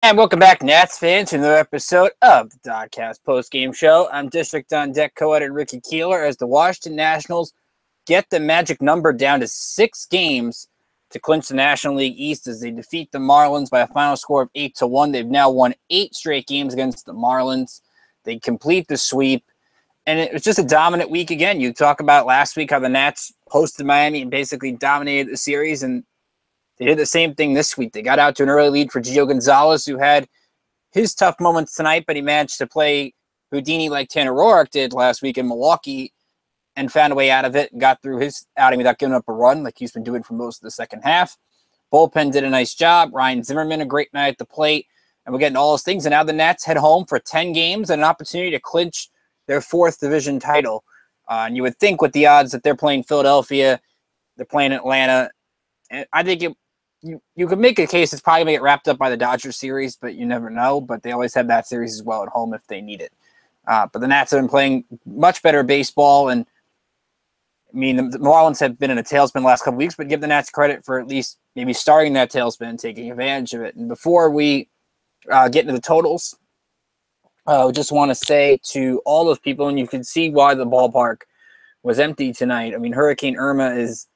And welcome back, Nats fans, to another episode of the DoDcast Postgame Show. I'm District on Deck co-editor Ricky Keeler as the Washington Nationals get the magic number down to 6 games to clinch the National League East as they defeat the Marlins by a final score of 8-1. They've now won 8 straight games against the Marlins. They complete the sweep, and it was just a dominant week again. You talk about last week how the Nats hosted Miami and basically dominated the series, and they did the same thing this week. They got out to an early lead for Gio Gonzalez, who had his tough moments tonight, but he managed to play Houdini like Tanner Roark did last week in Milwaukee and found a way out of it, got through his outing without giving up a run like he's been doing for most of the second half. Bullpen did a nice job. Ryan Zimmerman, a great night at the plate. And we're getting all those things. And now the Nats head home for 10 games and an opportunity to clinch their 4th division title. And you would think with the odds that they're playing Philadelphia, they're playing Atlanta, and I think you could make a case it's probably going to get wrapped up by the Dodgers series, but you never know. But they always have that series as well at home if they need it. But the Nats have been playing much better baseball. And, I mean, the Marlins have been in a tailspin the last couple weeks, but give the Nats credit for at least maybe starting that tailspin, taking advantage of it. And before we get into the totals, I just want to say to all those people, and you can see why the ballpark was empty tonight. I mean, Hurricane Irma is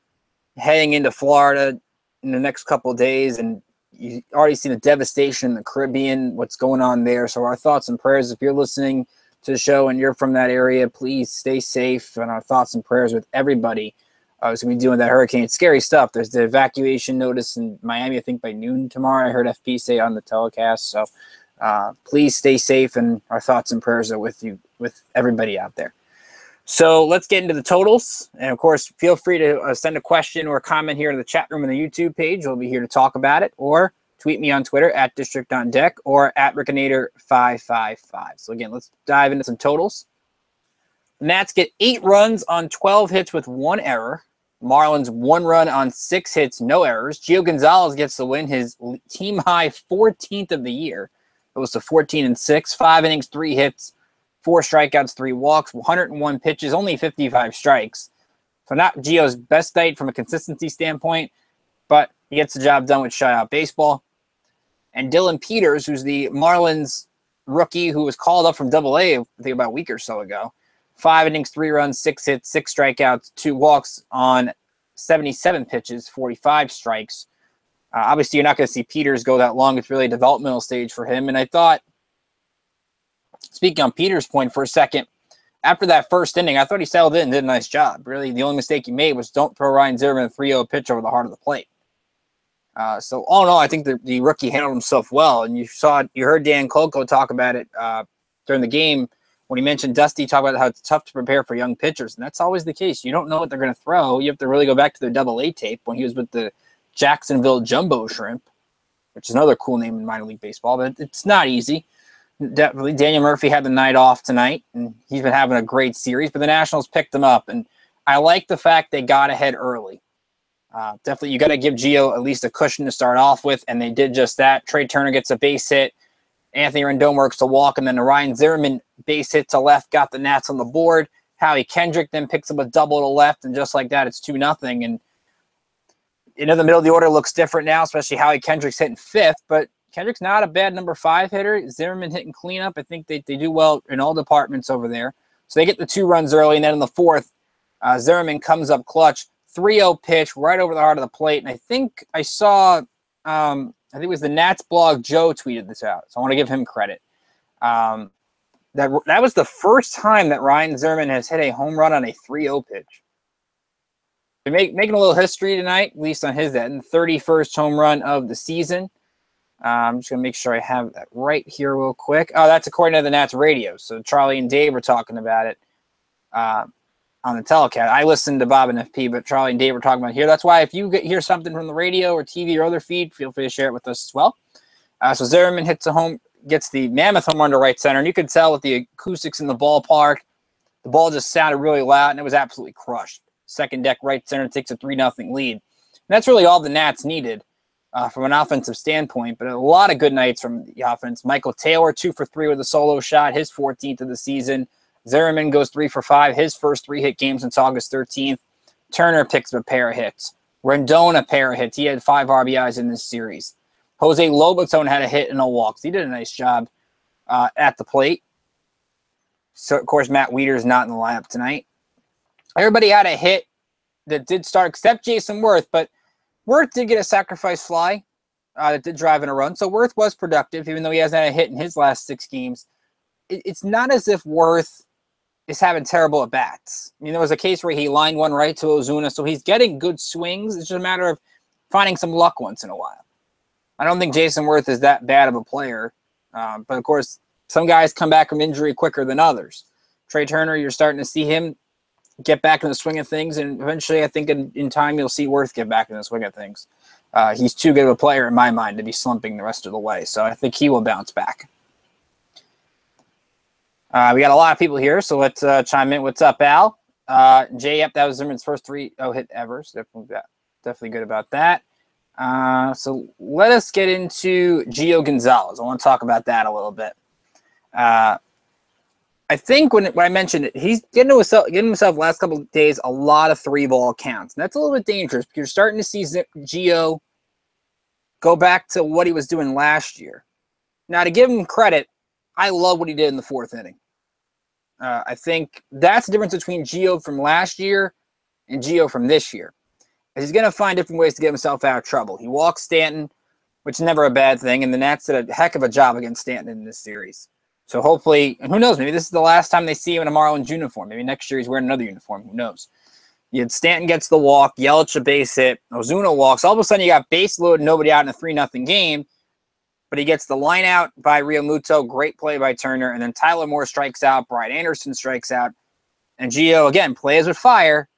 heading into Florida in the next couple of days, and you already see the devastation in the Caribbean, what's going on there. So our thoughts and prayers, if you're listening to the show and you're from that area, please stay safe, and our thoughts and prayers with everybody who's going to be dealing with that hurricane. It's scary stuff. There's the evacuation notice in Miami, I think by noon tomorrow. I heard FP say on the telecast. So please stay safe, and our thoughts and prayers are with you, with everybody out there. So let's get into the totals. And, of course, feel free to send a question or a comment here in the chat room on the YouTube page. We'll be here to talk about it. Or tweet me on Twitter at District on Deck or at Rickinator555. So, again, let's dive into some totals. The Nats get 8 runs on 12 hits with 1 error. Marlins 1 run on 6 hits, no errors. Gio Gonzalez gets the win, his team-high 14th of the year. It was to 14-6, 5 innings, 3 hits. 4 strikeouts, 3 walks, 101 pitches, only 55 strikes. So not Gio's best night from a consistency standpoint, but he gets the job done with shutout baseball. And Dylan Peters, who's the Marlins rookie who was called up from AA, I think about a week or so ago. 5 innings, 3 runs, 6 hits, 6 strikeouts, 2 walks on 77 pitches, 45 strikes. Obviously, you're not going to see Peters go that long. It's really a developmental stage for him. And I thought, speaking on Peters' point for a second, after that first inning, I thought he settled in and did a nice job. Really, the only mistake he made was don't throw Ryan Zimmerman a 3-0 pitch over the heart of the plate. So all in all, I think the rookie handled himself well. And you heard Dan Coco talk about it during the game when he mentioned Dusty talk about how it's tough to prepare for young pitchers. And that's always the case. You don't know what they're going to throw. You have to really go back to their AA tape when he was with the Jacksonville Jumbo Shrimp, which is another cool name in minor league baseball, but it's not easy. Definitely, Daniel Murphy had the night off tonight, and he's been having a great series, but the Nationals picked him up, and I like the fact they got ahead early. Definitely, you got to give Gio at least a cushion to start off with, and they did just that. Trey Turner gets a base hit. Anthony Rendon works a walk, and then the Ryan Zimmerman base hit to left got the Nats on the board. Howie Kendrick then picks up a double to left, and just like that, it's 2-0. And the middle of the order looks different now, especially Howie Kendrick's hitting 5th, but Kendrick's not a bad number 5 hitter. Zimmerman hitting cleanup. I think they do well in all departments over there. So they get the 2 runs early, and then in the 4th, Zimmerman comes up clutch. 3-0 pitch right over the heart of the plate. And I think I saw, I think it was the Nats blog, Joe tweeted this out. So I want to give him credit. That was the first time that Ryan Zimmerman has hit a home run on a 3-0 pitch. They're making a little history tonight, at least on his end. 31st home run of the season. I'm just going to make sure I have that right here real quick. Oh, that's according to the Nats radio. So Charlie and Dave were talking about it on the telecast. I listened to Bob and FP, but Charlie and Dave were talking about it here. That's why if you hear something from the radio or TV or other feed, feel free to share it with us as well. So Zimmerman gets the mammoth home run to right center, and you could tell with the acoustics in the ballpark, the ball just sounded really loud, and it was absolutely crushed. Second deck right center takes a 3-0 lead. And that's really all the Nats needed. From an offensive standpoint, but a lot of good nights from the offense. Michael Taylor, 2 for 3 with a solo shot, his 14th of the season. Zimmerman goes 3 for 5, his first 3-hit game since August 13th. Turner picks up a pair of hits. Rendon a pair of hits. He had 5 RBIs in this series. Jose Lobaton had a hit and a walk. So he did a nice job at the plate. So, of course, Matt Wieters not in the lineup tonight. Everybody had a hit that did start, except Jason Worth. But Worth did get a sacrifice fly that did drive in a run. So Worth was productive, even though he hasn't had a hit in his last 6 games. It's not as if Worth is having terrible at-bats. I mean, there was a case where he lined one right to Ozuna, so he's getting good swings. It's just a matter of finding some luck once in a while. I don't think Jason Worth is that bad of a player. But, of course, some guys come back from injury quicker than others. Trey Turner, you're starting to see him get back in the swing of things, and eventually I think in time you'll see Worth get back in the swing of things. He's too good of a player in my mind to be slumping the rest of the way, so I think he will bounce back. We got a lot of people here, so let's chime in. What's up, Al? Jay, yep, that was Zimmerman's first 3-0 hit ever, so definitely good about that. So let us get into Gio Gonzalez. I want to talk about that a little bit. I think when I mentioned it, he's getting himself last couple of days a lot of 3-ball counts. And that's a little bit dangerous because you're starting to see Gio go back to what he was doing last year. Now, to give him credit, I love what he did in the 4th inning. I think that's the difference between Gio from last year and Gio from this year. He's going to find different ways to get himself out of trouble. He walks Stanton, which is never a bad thing, and the Nats did a heck of a job against Stanton in this series. So hopefully, and who knows, maybe this is the last time they see him in a Marlins uniform. Maybe next year he's wearing another uniform. Who knows? Stanton gets the walk, Yelich a base hit, Ozuna walks. All of a sudden you got base loaded, nobody out in a 3-0 game. But he gets the line out by Realmuto, great play by Turner, and then Tyler Moore strikes out, Brian Anderson strikes out, and Gio, again, plays with fire,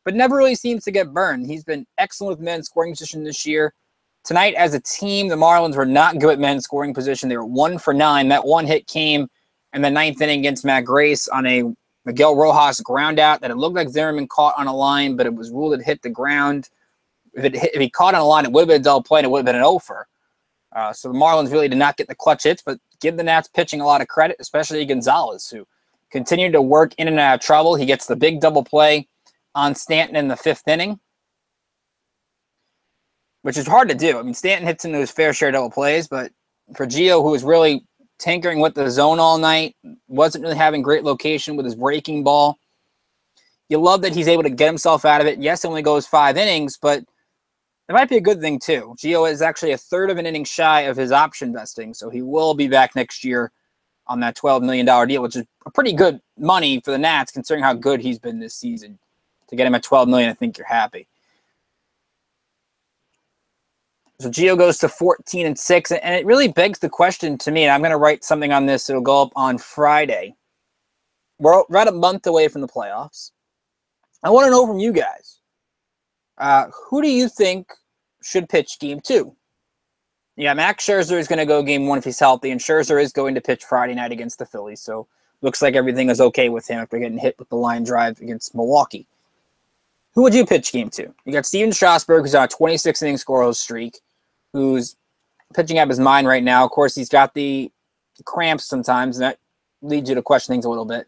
but never really seems to get burned. He's been excellent with men scoring position this year. Tonight, as a team, the Marlins were not good at men's scoring position. They were 1 for 9. That one hit came in the 9th inning against Matt Grace on a Miguel Rojas ground out that it looked like Zimmerman caught on a line, but it was ruled it hit the ground. If he caught on a line, it would have been a double play, and it would have been an over. So the Marlins really did not get the clutch hits, but give the Nats pitching a lot of credit, especially Gonzalez, who continued to work in and out of trouble. He gets the big double play on Stanton in the 5th inning, which is hard to do. I mean, Stanton hits into his fair share of double plays, but for Gio, who was really tinkering with the zone all night, wasn't really having great location with his breaking ball, you love that he's able to get himself out of it. Yes, it only goes 5 innings, but it might be a good thing, too. Gio is actually a 1/3 of an inning shy of his option vesting, so he will be back next year on that $12 million deal, which is a pretty good money for the Nats, considering how good he's been this season. To get him at $12 million, I think you're happy. So Gio goes to 14-6, and it really begs the question to me, and I'm going to write something on this. It'll go up on Friday. We're right a month away from the playoffs. I want to know from you guys. Who do you think should pitch Game 2? Yeah, Max Scherzer is going to go Game 1 if he's healthy, and Scherzer is going to pitch Friday night against the Phillies, so looks like everything is okay with him after getting hit with the line drive against Milwaukee. Who would you pitch Game 2? You got Steven Strasburg, who's on a 26-inning scoreless streak, who's pitching out of his mind right now. Of course, he's got the cramps sometimes, and that leads you to question things a little bit.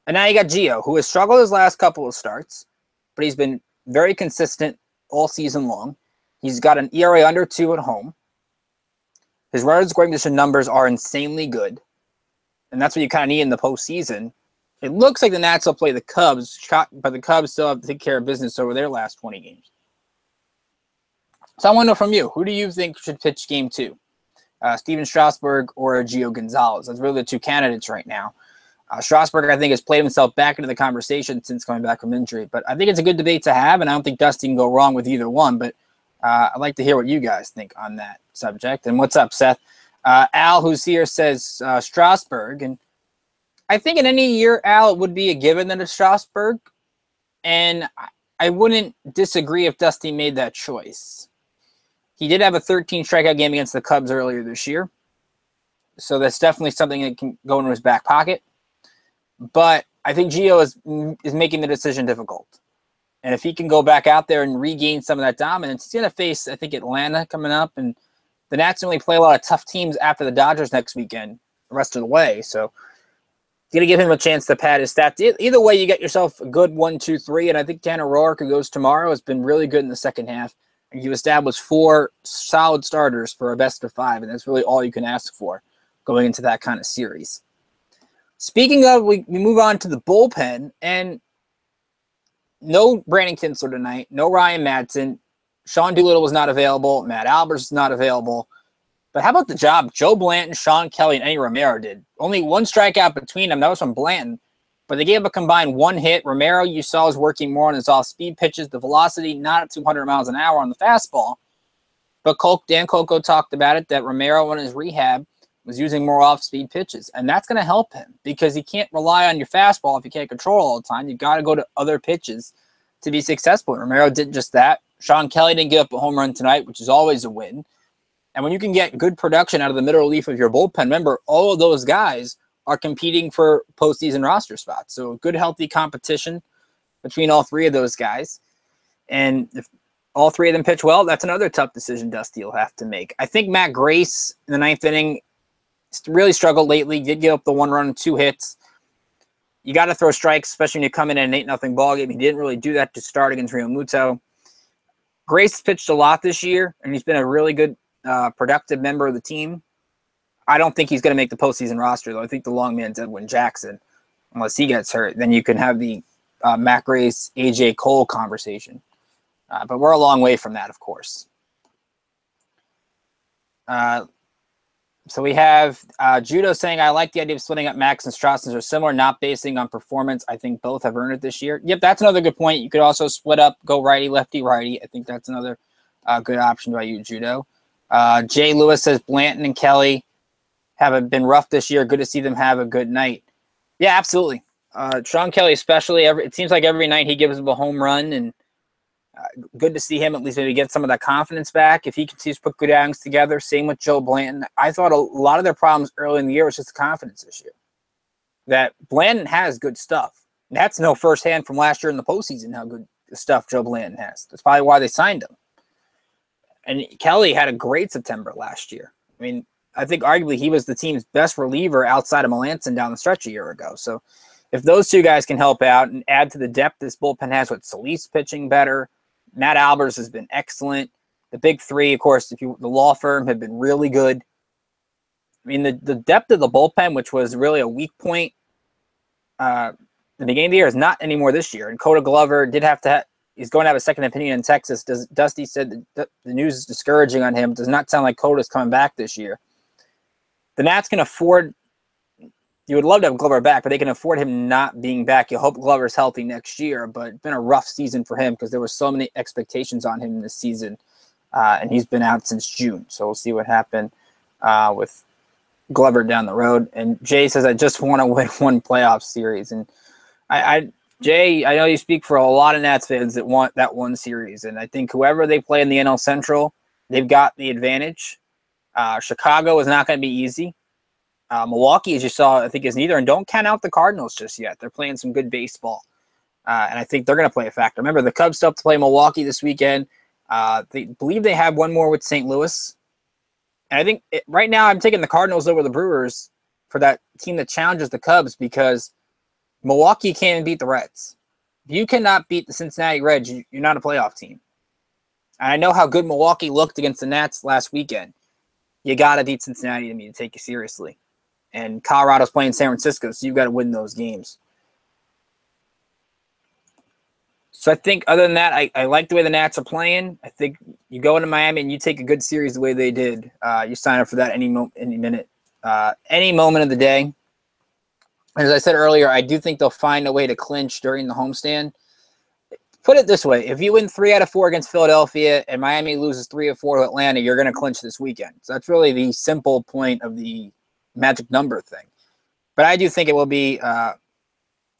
And now you got Gio, who has struggled his last couple of starts, but he's been very consistent all season long. He's got an ERA under 2 at home. His runners scoring position numbers are insanely good, and that's what you kind of need in the postseason. It looks like the Nats will play the Cubs, but the Cubs still have to take care of business over their last 20 games. So I want to know from you, who do you think should pitch Game 2? Steven Strasburg or Gio Gonzalez? That's really the 2 candidates right now. Strasburg, I think, has played himself back into the conversation since coming back from injury. But I think it's a good debate to have, and I don't think Dusty can go wrong with either one. But I'd like to hear what you guys think on that subject. And what's up, Seth? Al, who's here, says Strasburg. And I think in any year, Al, it would be a given that it's Strasburg. And I wouldn't disagree if Dusty made that choice. He did have a 13 strikeout game against the Cubs earlier this year. So that's definitely something that can go into his back pocket. But I think Gio is making the decision difficult. And if he can go back out there and regain some of that dominance, he's going to face, I think, Atlanta coming up. And the Nats only play a lot of tough teams after the Dodgers next weekend, the rest of the way. So going to give him a chance to pad his stats. Either way, you get yourself a good 1, 2, 3. And I think Tanner Roark, who goes tomorrow, has been really good in the second half You establish 4 solid starters for a best of 5, and that's really all you can ask for going into that kind of series. Speaking of, we move on to the bullpen, and no Brandon Kinsler tonight, no Ryan Madsen. Sean Doolittle was not available. Matt Albers is not available. But how about the job Joe Blanton, Sean Kelly, and Eddie Romero did? Only 1 strikeout between them. That was from Blanton. But they gave up a combined 1 hit. Romero, you saw, was working more on his off-speed pitches. The velocity, not at 200 miles an hour on the fastball. But Dan Coco talked about it, that Romero in his rehab was using more off-speed pitches. And that's going to help him because you can't rely on your fastball if you can't control all the time. You've got to go to other pitches to be successful. And Romero did just that. Sean Kelly didn't give up a home run tonight, which is always a win. And when you can get good production out of the middle relief of your bullpen, remember, all of those guys are competing for postseason roster spots. So good, healthy competition between all 3 of those guys. And if all 3 of them pitch well, that's another tough decision Dusty will have to make. I think Matt Grace in the 9th inning really struggled lately. Did give up the 1 run and 2 hits. You got to throw strikes, especially when you come in at an 8-0 ball game. He didn't really do that to start against Rio Muto. Grace pitched a lot this year, and he's been a really good productive member of the team. I don't think he's going to make the postseason roster, though. I think the long man's Edwin Jackson, unless he gets hurt. Then you can have the Matt Grace, A.J. Cole conversation. But we're a long way from that, of course. So we have Judo saying, I like the idea of splitting up Max and Strassen's are similar, not basing on performance. I think both have earned it this year. Yep, that's another good point. You could also split up, go righty, lefty, righty. I think that's another good option by you, Judo. Jay Lewis says Blanton and Kelly have been rough this year. Good to see them have a good night. Yeah, absolutely. Sean Kelly especially, it seems like every night he gives them a home run, and good to see him at least maybe get some of that confidence back if he continues to put good outings together. Same with Joe Blanton. I thought a lot of their problems early in the year was just the confidence issue. That Blanton has good stuff. And that's no firsthand from last year in the postseason how good stuff Joe Blanton has. That's probably why they signed him. And Kelly had a great September last year. I mean, I think arguably he was the team's best reliever outside of Melanson down the stretch a year ago. So if those 2 guys can help out and add to the depth this bullpen has with Solis pitching better, Matt Albers has been excellent. The big 3, of course, the law firm have been really good. I mean, the depth of the bullpen, which was really a weak point the beginning of the year, is not anymore this year. And Coda Glover did have to he's going to have a second opinion in Texas. Dusty said the news is discouraging on him. Does not sound like Coda's coming back this year. The Nats can afford – you would love to have Glover back, but they can afford him not being back. You hope Glover's healthy next year, but it's been a rough season for him because there were so many expectations on him this season, and he's been out since June. So we'll see what happened with Glover down the road. And Jay says, I just want to win 1 playoff series. And Jay, I know you speak for a lot of Nats fans that want that 1 series, and I think whoever they play in the NL Central, they've got the advantage. Chicago is not going to be easy. Milwaukee, as you saw, I think is neither, and don't count out the Cardinals just yet. They're playing some good baseball, and I think they're going to play a factor. Remember, the Cubs still have to play Milwaukee this weekend. They believe they have 1 more with St. Louis, and I think right now I'm taking the Cardinals over the Brewers for that team that challenges the Cubs because Milwaukee can't even beat the Reds. If you cannot beat the Cincinnati Reds, you're not a playoff team. And I know how good Milwaukee looked against the Nats last weekend. You got to beat Cincinnati to take you seriously. And Colorado's playing San Francisco, so you've got to win those games. So I think other than that, I like the way the Nats are playing. I think you go into Miami and you take a good series the way they did. You sign up for that any minute, any moment of the day. As I said earlier, I do think they'll find a way to clinch during the homestand. Put it this way. If you win 3 out of 4 against Philadelphia and Miami loses 3 of 4 to Atlanta, you're going to clinch this weekend. So that's really the simple point of the magic number thing. But I do think it will be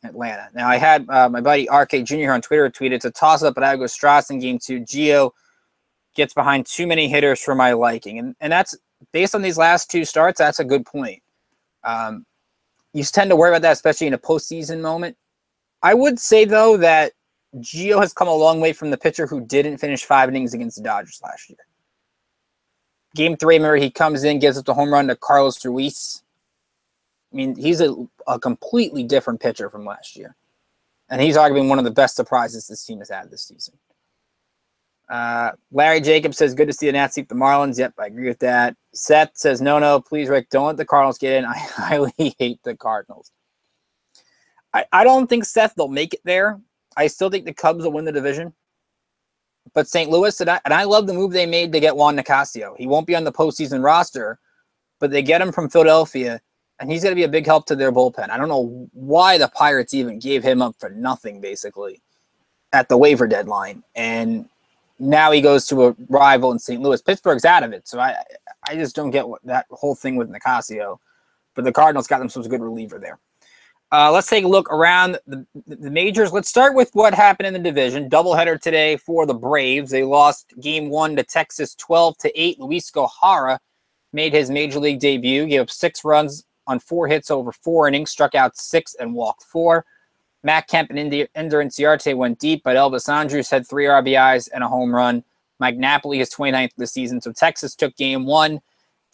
Atlanta. Now, I had my buddy RK Jr. here on Twitter tweet, it's a toss-up, but I would go Strauss in game 2. Gio gets behind too many hitters for my liking. And that's based on these last 2 starts, that's a good point. You tend to worry about that, especially in a postseason moment. I would say, though, that Gio has come a long way from the pitcher who didn't finish 5 innings against the Dodgers last year. Game 3, remember, he comes in, gives up the home run to Carlos Ruiz. I mean, he's a completely different pitcher from last year. And he's arguably one of the best surprises this team has had this season. Larry Jacobs says, good to see the Nats sweep the Marlins. Yep, I agree with that. Seth says, no, please, Rick, don't let the Cardinals get in. I highly hate the Cardinals. I don't think, Seth, they'll make it there. I still think the Cubs will win the division. But St. Louis, and I love the move they made to get Juan Nicasio. He won't be on the postseason roster, but they get him from Philadelphia, and he's going to be a big help to their bullpen. I don't know why the Pirates even gave him up for nothing, basically, at the waiver deadline. And now he goes to a rival in St. Louis. Pittsburgh's out of it, so I just don't get that whole thing with Nicasio. But the Cardinals got themselves a good reliever there. Let's take a look around the majors. Let's start with what happened in the division. Doubleheader today for the Braves. They lost Game 1 to Texas 12-8. Luis Gohara made his major league debut. Gave up 6 runs on 4 hits over 4 innings, struck out 6 and walked 4. Matt Kemp and Ender Inciarte went deep, but Elvis Andrus had 3 RBIs and a home run. Mike Napoli is 29th of the season. So Texas took Game 1.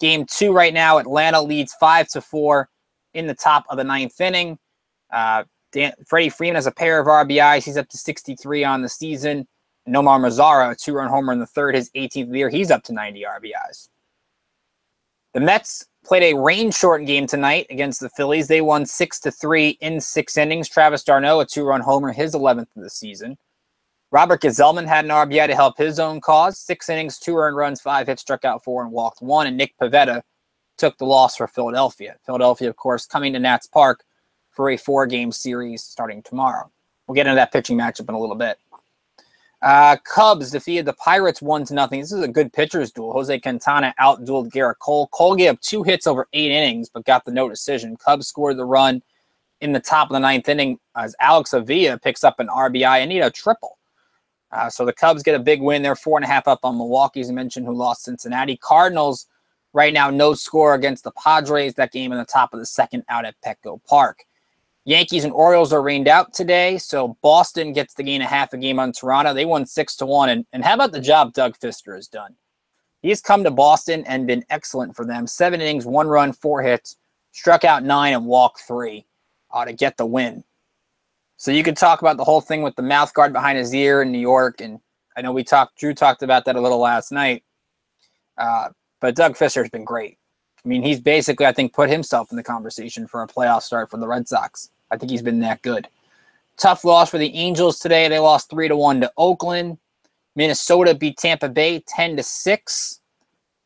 Game 2 right now, Atlanta leads 5-4 in the top of the 9th inning. Freddie Freeman has a pair of RBIs. He's up to 63 on the season. Nomar Mazara, a 2-run homer in the 3rd, his 18th of the year. He's up to 90 RBIs. The Mets played a rain-shortened game tonight against the Phillies. They won 6-3 in 6 innings. Travis d'Arnaud, a 2-run homer, his 11th of the season. Robert Gsellman had an RBI to help his own cause. 6 innings, 2 earned runs, 5 hits, struck out 4, and walked 1. And Nick Pivetta took the loss for Philadelphia. Philadelphia, of course, coming to Nats Park for a 4-game series starting tomorrow. We'll get into that pitching matchup in a little bit. Cubs defeated the Pirates 1-0. This is a good pitcher's duel. Jose Quintana out-dueled Garrett Cole. Cole gave up 2 hits over 8 innings, but got the no decision. Cubs scored the run in the top of the 9th inning as Alex Avila picks up an RBI and need a triple. So the Cubs get a big win. They're 4.5 up on Milwaukee, as I mentioned, who lost Cincinnati. Cardinals right now no score against the Padres. That game in the top of the 2nd out at Petco Park. Yankees and Orioles are rained out today, so Boston gets to gain a half a game on Toronto. They won 6-1, and how about the job Doug Fister has done? He's come to Boston and been excellent for them. 7 innings, 1 run, 4 hits, struck out 9 and walked 3 to get the win. So you could talk about the whole thing with the mouth guard behind his ear in New York, and I know Drew talked about that a little last night. But Doug Fister has been great. I mean, he's basically, I think, put himself in the conversation for a playoff start for the Red Sox. I think he's been that good. Tough loss for the Angels today. They lost 3-1 to Oakland. Minnesota beat Tampa Bay 10-6.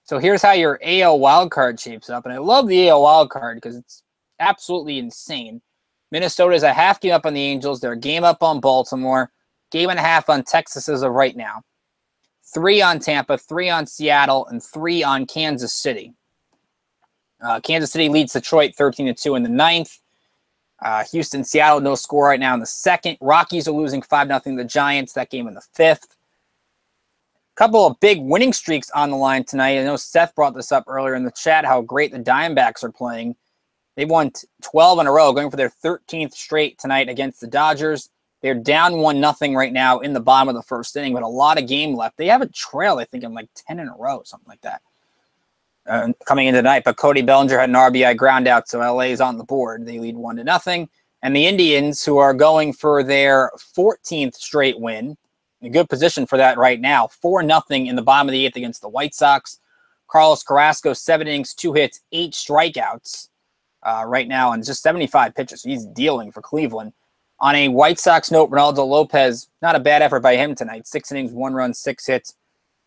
So here's how your AL wildcard shapes up. And I love the AL wildcard because it's absolutely insane. Minnesota is a half game up on the Angels. They're a game up on Baltimore. Game and a half on Texas as of right now. 3 on Tampa, 3 on Seattle, and 3 on Kansas City. Kansas City leads Detroit 13-2 in the 9th. Houston, Seattle, no score right now in the 2nd. Rockies are losing 5-0 to the Giants. That game in the 5th. Couple of big winning streaks on the line tonight. I know Seth brought this up earlier in the chat, how great the Diamondbacks are playing. They won 12 in a row, going for their 13th straight tonight against the Dodgers. They're down 1-0 right now in the bottom of the 1st inning, but a lot of game left. They have a trail, I think, in like 10 in a row, something like that. Coming in tonight, but Cody Bellinger had an RBI ground out, so LA is on the board. They lead 1-0. And the Indians, who are going for their 14th straight win, in good position for that right now, 4-0 in the bottom of the 8th against the White Sox. Carlos Carrasco, 7 innings, 2 hits, 8 strikeouts right now, and just 75 pitches. So he's dealing for Cleveland. On a White Sox note, Ronaldo Lopez, not a bad effort by him tonight. 6 innings, 1 run, 6 hits,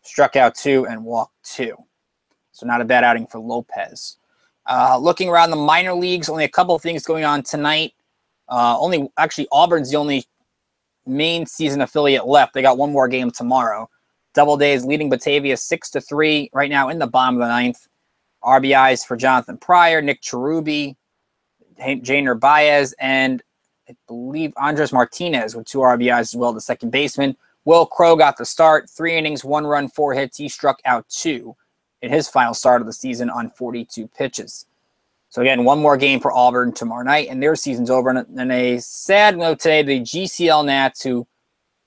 struck out 2, and walked 2. So not a bad outing for Lopez. Looking around the minor leagues, only a couple of things going on tonight. Auburn's the only main season affiliate left. They got one more game tomorrow. Doubledays leading Batavia 6-3 right now in the bottom of the 9th. RBIs for Jonathan Pryor, Nick Cherubi, Jainer Baez, and I believe Andres Martinez with 2 RBIs as well, the second baseman. Will Crow got the start. 3 innings, 1 run, 4 hits. He struck out 2 in his final start of the season on 42 pitches. So again, one more game for Auburn tomorrow night, and their season's over. And a sad note today, the GCL Nats, who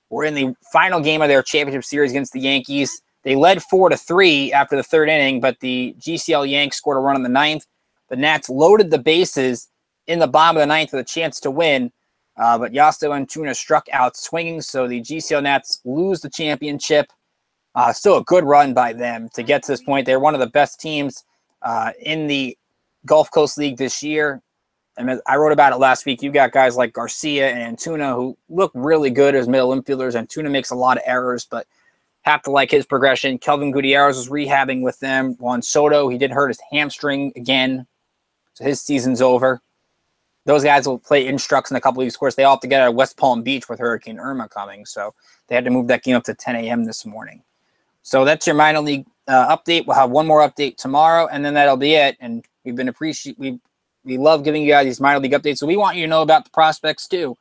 were in the final game of their championship series against the Yankees, they led 4-3 after the 3rd inning, but the GCL Yanks scored a run in the 9th. The Nats loaded the bases in the bottom of the 9th with a chance to win, but Yasto Antuna struck out swinging, so the GCL Nats lose the championship. Still a good run by them to get to this point. They're one of the best teams in the Gulf Coast League this year. And I wrote about it last week. You got guys like Garcia and Antuna who look really good as middle infielders. Antuna makes a lot of errors, but have to like his progression. Kelvin Gutierrez was rehabbing with them. Juan Soto, he did hurt his hamstring again, so his season's over. Those guys will play instructs in a couple weeks. Of course, they all have to get out of West Palm Beach with Hurricane Irma coming, so they had to move that game up to 10 a.m. this morning. So that's your minor league update. We'll have one more update tomorrow, and then that'll be it. And we love giving you guys these minor league updates, so we want you to know about the prospects too.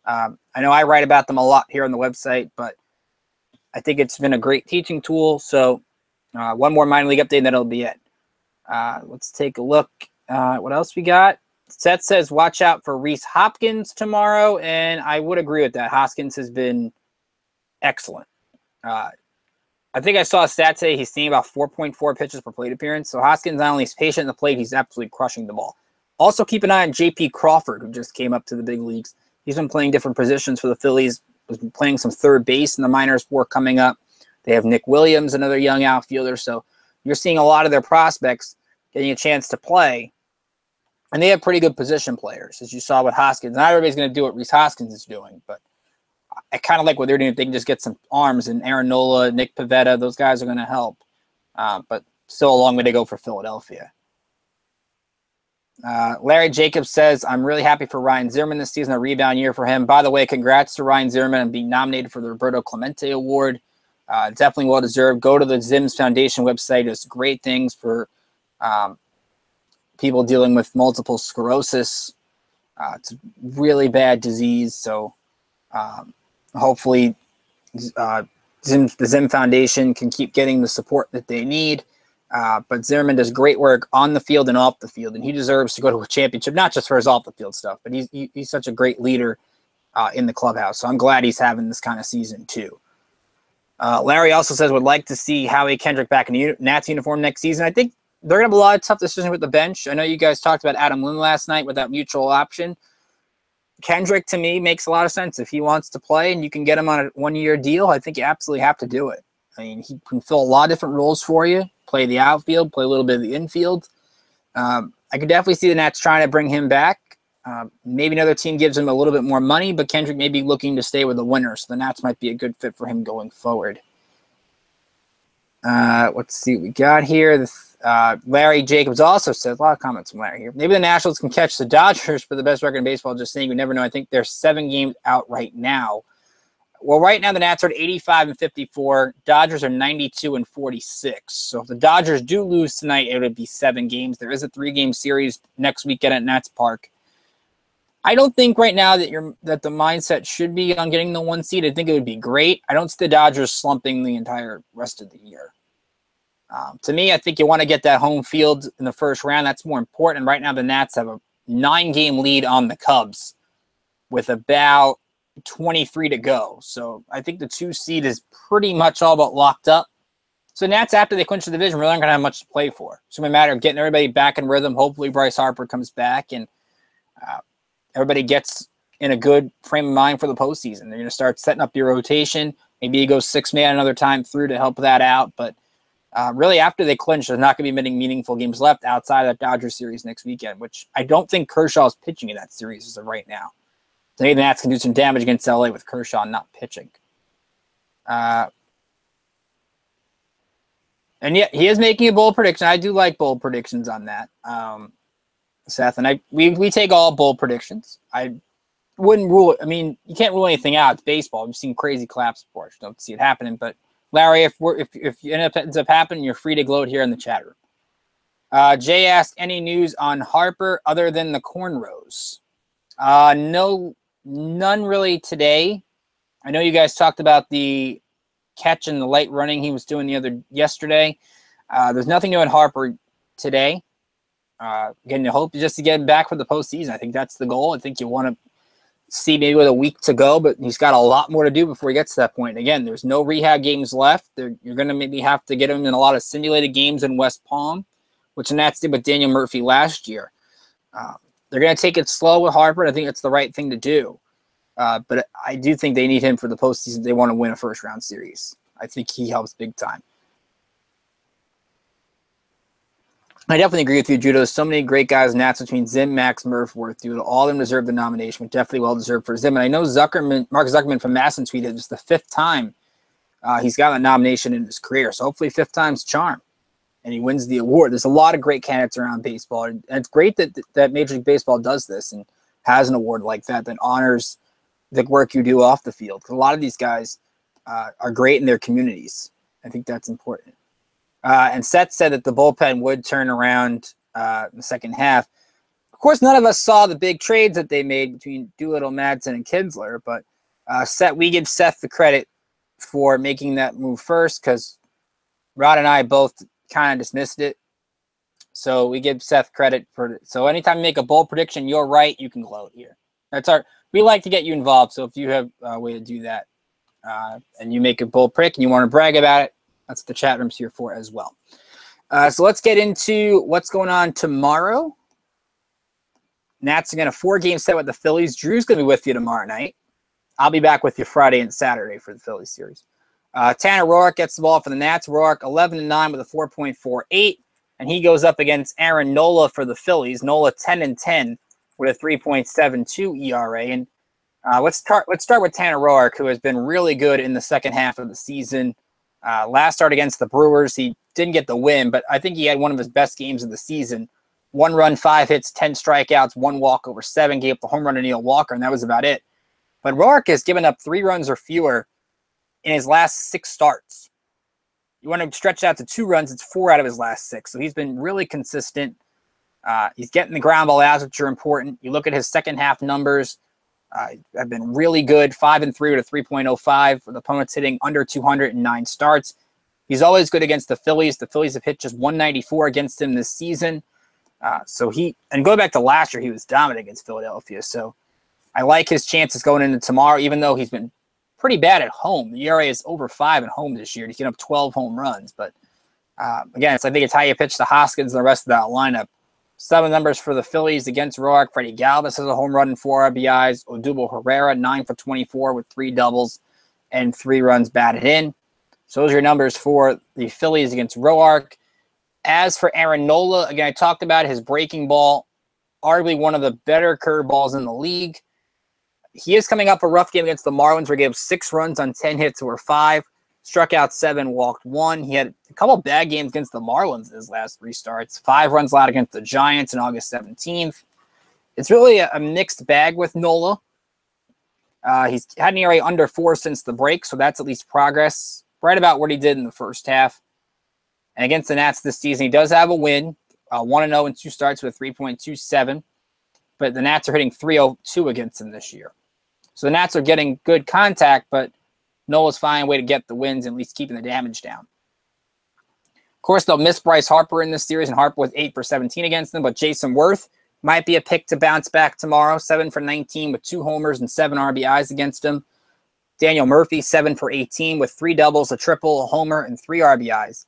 I know I write about them a lot here on the website, but I think it's been a great teaching tool. So one more minor league update, and that'll be it. Let's take a look at what else we got. Seth says, watch out for Rhys Hopkins tomorrow, and I would agree with that. Hoskins has been excellent. I think I saw a stat today. He's seeing about 4.4 pitches per plate appearance. So Hoskins not only is patient in the plate, he's absolutely crushing the ball. Also, keep an eye on J.P. Crawford, who just came up to the big leagues. He's been playing different positions for the Phillies. He's been playing some third base in the minors before coming up. They have Nick Williams, another young outfielder. So you're seeing a lot of their prospects getting a chance to play. And they have pretty good position players, as you saw with Hoskins. Not everybody's going to do what Rhys Hoskins is doing, but I kind of like what they're doing. If they can just get some arms, and Aaron Nola, Nick Pivetta, those guys are going to help. But still a long way to go for Philadelphia. Larry Jacobs says, I'm really happy for Ryan Zimmerman this season, a rebound year for him. By the way, congrats to Ryan Zimmerman on being nominated for the Roberto Clemente Award. Definitely well-deserved. Go to the Zims Foundation website. It's great things for people dealing with multiple sclerosis. It's a really bad disease, so hopefully the Zim Foundation can keep getting the support that they need. But Zimmerman does great work on the field and off the field, and he deserves to go to a championship, not just for his off-the-field stuff, but he's such a great leader in the clubhouse. So I'm glad he's having this kind of season too. Larry also says would like to see Howie Kendrick back in the Nats uniform next season. I think they're going to have a lot of tough decisions with the bench. I know you guys talked about Adam Lynn last night with that mutual option. Kendrick, to me, makes a lot of sense. If he wants to play and you can get him on a one-year deal, I think you absolutely have to do it. I mean, he can fill a lot of different roles for you, play the outfield, play a little bit of the infield. I could definitely see the Nats trying to bring him back. Maybe another team gives him a little bit more money, but Kendrick may be looking to stay with the winner, so the Nats might be a good fit for him going forward. Let's see what we got here. Larry Jacobs also says, a lot of comments from Larry here. Maybe the Nationals can catch the Dodgers for the best record in baseball. Just saying, you never know. I think they're 7 games out right now. Well, right now the Nats are at 85-54. Dodgers are 92-46. So if the Dodgers do lose tonight, it would be 7 games. There is a 3-game series next weekend at Nats Park. I don't think right now that the mindset should be on getting the 1 seed. I think it would be great. I don't see the Dodgers slumping the entire rest of the year. To me, I think you want to get that home field in the first round. That's more important. Right now, the Nats have a 9-game lead on the Cubs with about 23 to go. So I think the 2 seed is pretty much all but locked up. So Nats, after they clinch the division, really aren't going to have much to play for. It's going to be a matter of getting everybody back in rhythm. Hopefully Bryce Harper comes back and everybody gets in a good frame of mind for the postseason. They're going to start setting up your rotation. Maybe you go 6-man another time through to help that out. But really, after they clinch, there's not going to be many meaningful games left outside of that Dodgers series next weekend, which I don't think Kershaw is pitching in that series as of right now. So maybe the Nats can do some damage against LA with Kershaw not pitching. And yet, he is making a bold prediction. I do like bold predictions on that, Seth. And we take all bold predictions. I wouldn't rule it. I mean, you can't rule anything out. It's baseball. We've seen crazy collapse before. I don't see it happening, but Larry, if it ends up happening, you're free to gloat here in the chat room. Jay asked, any news on Harper other than the cornrows? No, none really today. I know you guys talked about the catch and the light running he was doing yesterday. There's nothing new on Harper today. Again, you hope just to get him back for the postseason. I think that's the goal. I think you want to see maybe with a week to go, but he's got a lot more to do before he gets to that point. Again, there's no rehab games left. You're going to maybe have to get him in a lot of simulated games in West Palm, which the Nats did with Daniel Murphy last year. They're going to take it slow with Harper, and I think it's the right thing to do. But I do think they need him for the postseason. They want to win a first-round series. I think he helps big time. I definitely agree with you, Judo. So many great guys in Nats between Zim, Max, Murph, Worth, dude. All of them deserve the nomination, but definitely well deserved for Zim. And I know Mark Zuckerman from Masson tweeted it's the 5th time he's gotten a nomination in his career. So hopefully 5th time's charm, and he wins the award. There's a lot of great candidates around baseball, and it's great that Major League Baseball does this and has an award like that honors the work you do off the field. Because a lot of these guys are great in their communities. I think that's important. And Seth said that the bullpen would turn around in the second half. Of course, none of us saw the big trades that they made between Doolittle, Madsen, and Kinsler, but we give Seth the credit for making that move first, because Rod and I both kind of dismissed it. So we give Seth credit for it. So anytime you make a bold prediction, you're right, you can gloat here. We like to get you involved. So if you have a way to do that and you make a bold prick and you want to brag about it, that's what the chat room's here for as well. So let's get into what's going on tomorrow. Nats are going to 4-game set with the Phillies. Drew's going to be with you tomorrow night. I'll be back with you Friday and Saturday for the Phillies series. Tanner Roark gets the ball for the Nats. Roark 11-9 with a 4.48, and he goes up against Aaron Nola for the Phillies. Nola 10-10 with a 3.72 ERA. And let's start with Tanner Roark, who has been really good in the second half of the season. Last start against the Brewers, he didn't get the win, but I think he had one of his best games of the season. 1 run, 5 hits, 10 strikeouts, 1 walk over 7, gave up the home run to Neil Walker, and that was about it. But Roark has given up 3 runs or fewer in his last 6 starts. You want to stretch out to 2 runs, it's 4 out of his last 6. So he's been really consistent. He's getting the ground ball outs, which are important. You look at his second half numbers, have been really good. 5-3 with a 3.05 with opponents hitting under 200 in 9 starts. He's always good against the Phillies. The Phillies have hit just 194 against him this season. And going back to last year, he was dominant against Philadelphia. So I like his chances going into tomorrow, even though he's been pretty bad at home. The ERA is over 5 at home this year. He's getting up 12 home runs. But again, I think it's how you pitch to Hoskins and the rest of that lineup. Some of the numbers for the Phillies against Roark: Freddie Galvis has a home run and 4 RBIs. Odubel Herrera, 9 for 24 with 3 doubles and 3 runs batted in. So those are your numbers for the Phillies against Roark. As for Aaron Nola, again, I talked about his breaking ball, arguably one of the better curveballs in the league. He is coming up a rough game against the Marlins, where he gave 6 runs on 10 hits or 5, struck out 7, walked 1. He had a couple bad games against the Marlins in his last 3 starts. 5 runs allowed against the Giants on August 17th. It's really a mixed bag with Nola. He's had an ERA under 4 since the break, so that's at least progress, right about what he did in the first half. And against the Nats this season, he does have a win, 1-0 in 2 starts with 3.27. But the Nats are hitting 302 against him this year. So the Nats are getting good contact, but Nola's finding a way to get the wins and at least keeping the damage down. Of course, they'll miss Bryce Harper in this series, and Harper with 8 for 17 against them. But Jason Worth might be a pick to bounce back tomorrow. 7 for 19 with 2 homers and 7 RBIs against him. Daniel Murphy, 7 for 18 with 3 doubles, a triple, a homer, and 3 RBIs.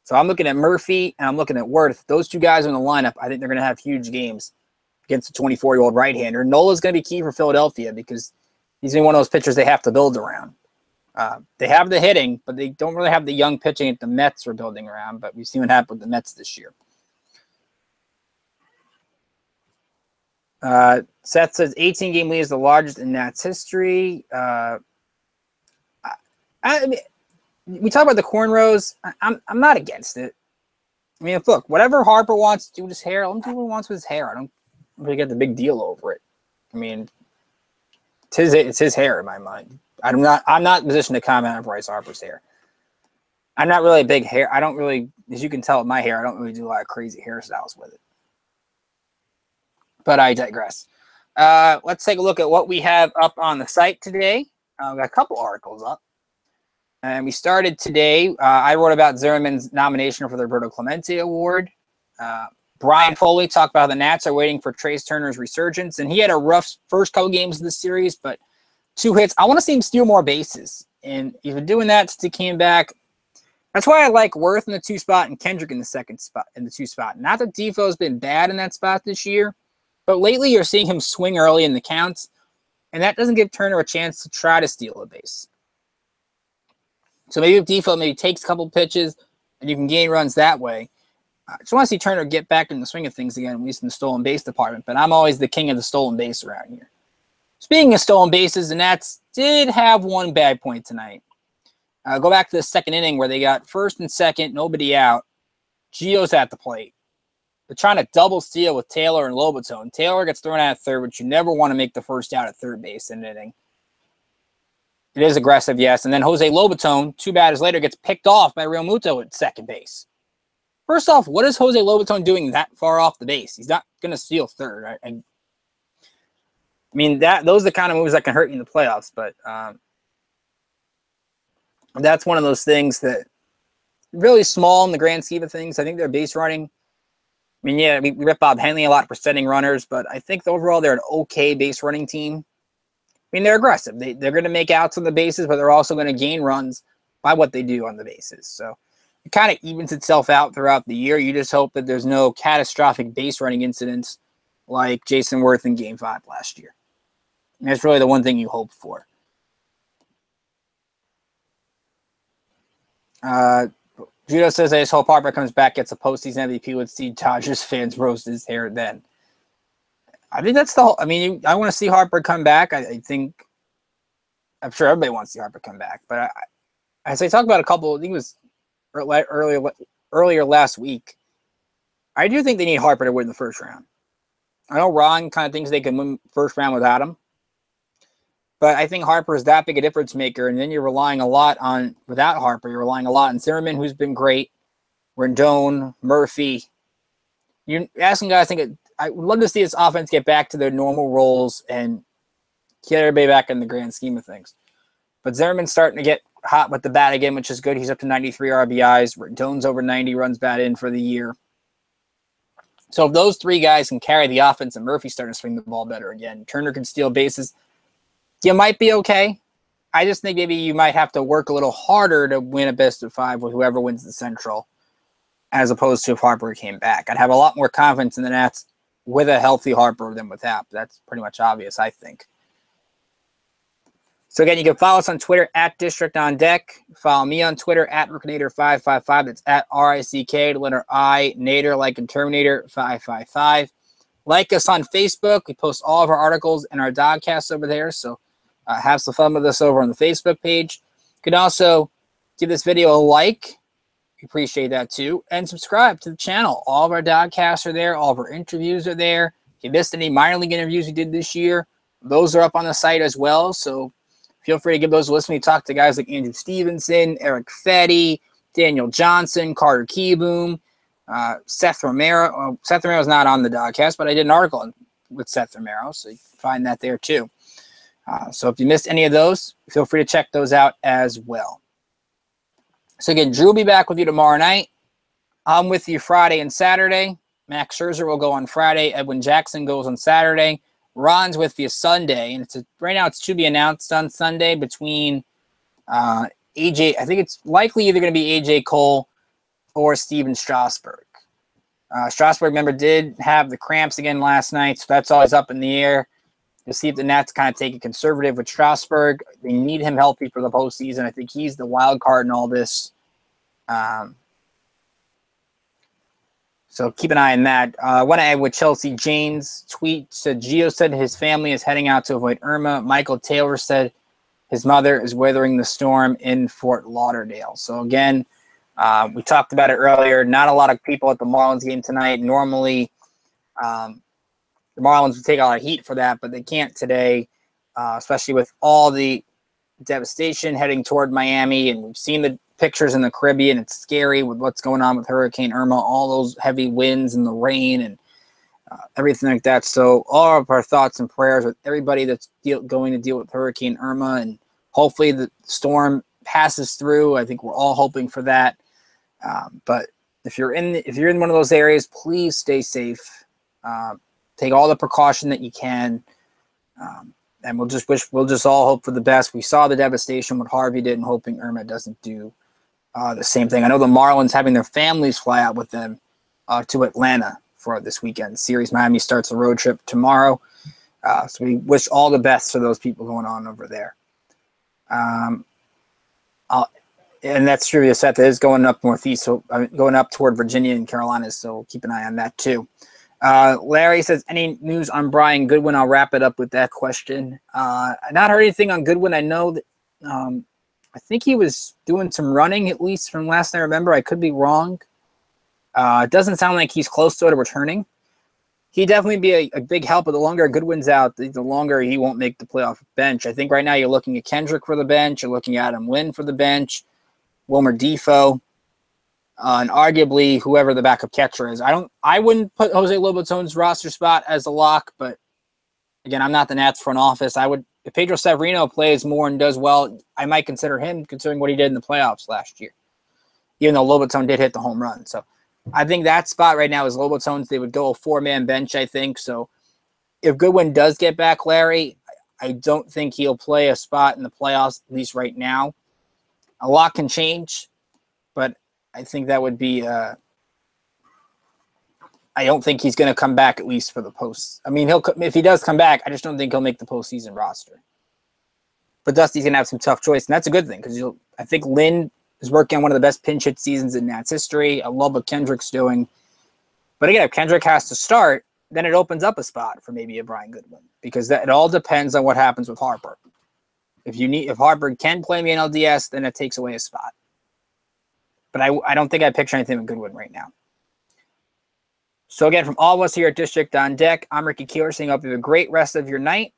So I'm looking at Murphy and I'm looking at Worth. Those 2 guys in the lineup, I think they're going to have huge games against a 24-year-old right-hander. Nola's going to be key for Philadelphia because he's one of those pitchers they have to build around. They have the hitting, but they don't really have the young pitching that the Mets are building around, but we've seen what happened with the Mets this year. Seth says 18-game lead is the largest in Nats history. I mean, we talk about the cornrows. I'm not against it. I mean, look, whatever Harper wants to do with his hair, let him do what he wants with his hair. I don't really get the big deal over it. I mean, it's his hair in my mind. I'm not in a position to comment on Bryce Harper's hair. I'm not really a big hair. I don't really, as you can tell with my hair, I don't really do a lot of crazy hairstyles with it. But I digress. Let's take a look at what we have up on the site today. We've got a couple articles up. And we started today. I wrote about Zimmerman's nomination for the Roberto Clemente Award. Brian Foley talked about how the Nats are waiting for Trace Turner's resurgence. And he had a rough first couple games of the series, but 2 hits. I want to see him steal more bases. And he's been doing that since he came back. That's why I like Worth in the 2 spot and Kendrick in the 2nd spot, in the 2 spot. Not that Defoe's been bad in that spot this year, but lately you're seeing him swing early in the counts, and that doesn't give Turner a chance to try to steal a base. So maybe if Defoe maybe takes a couple pitches and you can gain runs that way. I just want to see Turner get back in the swing of things again, at least in the stolen base department. But I'm always the king of the stolen base around here. Speaking of stolen bases, the Nats did have one bad point tonight. Go back to the second inning where they got first and second, nobody out. Gio's at the plate. They're trying to double steal with Taylor and Lobaton. Taylor gets thrown out at third, which you never want to make the first out at third base in an inning. It is aggressive, yes. And then Jose Lobaton, 2 batters later, gets picked off by Real Muto at second base. First off, what is Jose Lobaton doing that far off the base? He's not going to steal third. I mean, those are the kind of moves that can hurt you in the playoffs. But that's one of those things that really small in the grand scheme of things. I think their base running. I mean, yeah, we rip Bob Henley a lot for setting runners, but I think overall they're an okay base running team. I mean, they're aggressive. They're going to make outs on the bases, but they're also going to gain runs by what they do on the bases. So it kind of evens itself out throughout the year. You just hope that there's no catastrophic base running incidents like Jason Worth in Game 5 last year. And that's really the one thing you hope for. Judo says, I just hope Harper comes back, gets a postseason MVP. Let's see Dodgers fans roast his hair then. I think that's the whole. I mean, I want to see Harper come back. I think, I'm sure everybody wants to see Harper come back. But as I talked about a couple, I think it was earlier last week, I do think they need Harper to win the first round. I know Ron kind of thinks they can win first round without him. But I think Harper is that big a difference maker, and then you're relying a lot on, without Harper, you're relying a lot on Zimmerman, who's been great, Rendon, Murphy. You're asking guys, I would love to see this offense get back to their normal roles and get everybody back in the grand scheme of things. But Zimmerman's starting to get hot with the bat again, which is good. He's up to 93 RBIs. Rendon's over 90 runs bat in for the year. So if those 3 guys can carry the offense and Murphy's starting to swing the ball better again, Turner can steal bases, you might be okay. I just think maybe you might have to work a little harder to win a best of 5 with whoever wins the Central, as opposed to if Harper came back. I'd have a lot more confidence in the Nats with a healthy Harper than without. That's pretty much obvious, I think. So again, you can follow us on Twitter at District on Deck. Follow me on Twitter at Rickinator555. That's at RICK, the letter I, Nader, like in Terminator 555. Like us on Facebook. We post all of our articles and our DoDcasts over there. So have some fun with us over on the Facebook page. You can also give this video a like. We appreciate that too. And subscribe to the channel. All of our DoDcasts are there. All of our interviews are there. If you missed any minor league interviews we did this year, those are up on the site as well. So feel free to give those a listen. We talk to guys like Andrew Stevenson, Eric Fetty, Daniel Johnson, Carter Keyboom, Seth Romero. Seth Romero's not on the DoDcast, but I did an article with Seth Romero, so you can find that there too. So if you missed any of those, feel free to check those out as well. So again, Drew will be back with you tomorrow night. I'm with you Friday and Saturday. Max Scherzer will go on Friday. Edwin Jackson goes on Saturday. Ron's with you Sunday, and right now it's to be announced on Sunday between AJ. I think it's likely either going to be AJ Cole or Steven Strasburg. Strasburg, remember, did have the cramps again last night, so that's always up in the air. You'll see if the Nats kind of take it conservative with Strasburg. They need him healthy for the postseason. I think he's the wild card in all this. So keep an eye on that. I want to add with Chelsea Jane's tweet. Said Gio said his family is heading out to avoid Irma. Michael Taylor said his mother is weathering the storm in Fort Lauderdale. So again, we talked about it earlier. Not a lot of people at the Marlins game tonight. Normally, the Marlins would take a lot of heat for that, but they can't today, especially with all the devastation heading toward Miami. And we've seen the pictures in the Caribbean. It's scary with what's going on with Hurricane Irma, all those heavy winds and the rain and everything like that. So all of our thoughts and prayers with everybody that's going to deal with Hurricane Irma, and hopefully the storm passes through. I think we're all hoping for that. But if you're in one of those areas, please stay safe. Take all the precaution that you can. And we'll just all hope for the best. We saw the devastation what Harvey did, and hoping Irma doesn't do the same thing. I know the Marlins having their families fly out with them to Atlanta for this weekend series. Miami starts a road trip tomorrow. So we wish all the best for those people going on over there. And that's true. The set that is going up northeast, so going up toward Virginia and Carolina, so keep an eye on that too. Larry says, any news on Brian Goodwin? I'll wrap it up with that question. I not heard anything on Goodwin. I know that I think he was doing some running, at least from last I remember. I could be wrong. It doesn't sound like he's close to it returning. He'd definitely be a big help, but the longer Goodwin's out, the longer he won't make the playoff bench. I think right now you're looking at Kendrick for the bench. You're looking at Adam Lynn for the bench. Wilmer Defoe, and arguably whoever the backup catcher is. I wouldn't put Jose Lobaton's roster spot as a lock, but again, I'm not the Nats front office. I would, if Pedro Severino plays more and does well, I might consider him, considering what he did in the playoffs last year, even though Lobaton did hit the home run. So I think that spot right now is Lobaton's. They would go a 4-man bench, I think. So if Goodwin does get back, Larry, I don't think he'll play a spot in the playoffs, at least right now. A lot can change, but I think that would be I don't think he's going to come back, at least for the post. I mean, if he does come back, I just don't think he'll make the postseason roster. But Dusty's going to have some tough choice, and that's a good thing because I think Lynn is working on one of the best pinch hit seasons in Nats history. I love what Kendrick's doing. But again, if Kendrick has to start, then it opens up a spot for maybe a Brian Goodwin because it all depends on what happens with Harper. If Harper can play in the NLDS, then it takes away a spot. But I don't think I picture anything with Goodwin right now. So again, from all of us here at District on Deck, I'm Ricky Keeler saying I hope you have a great rest of your night.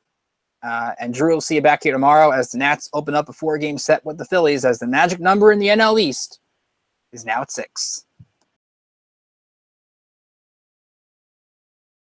And Drew will see you back here tomorrow as the Nats open up a 4-game set with the Phillies as the magic number in the NL East is now at 6.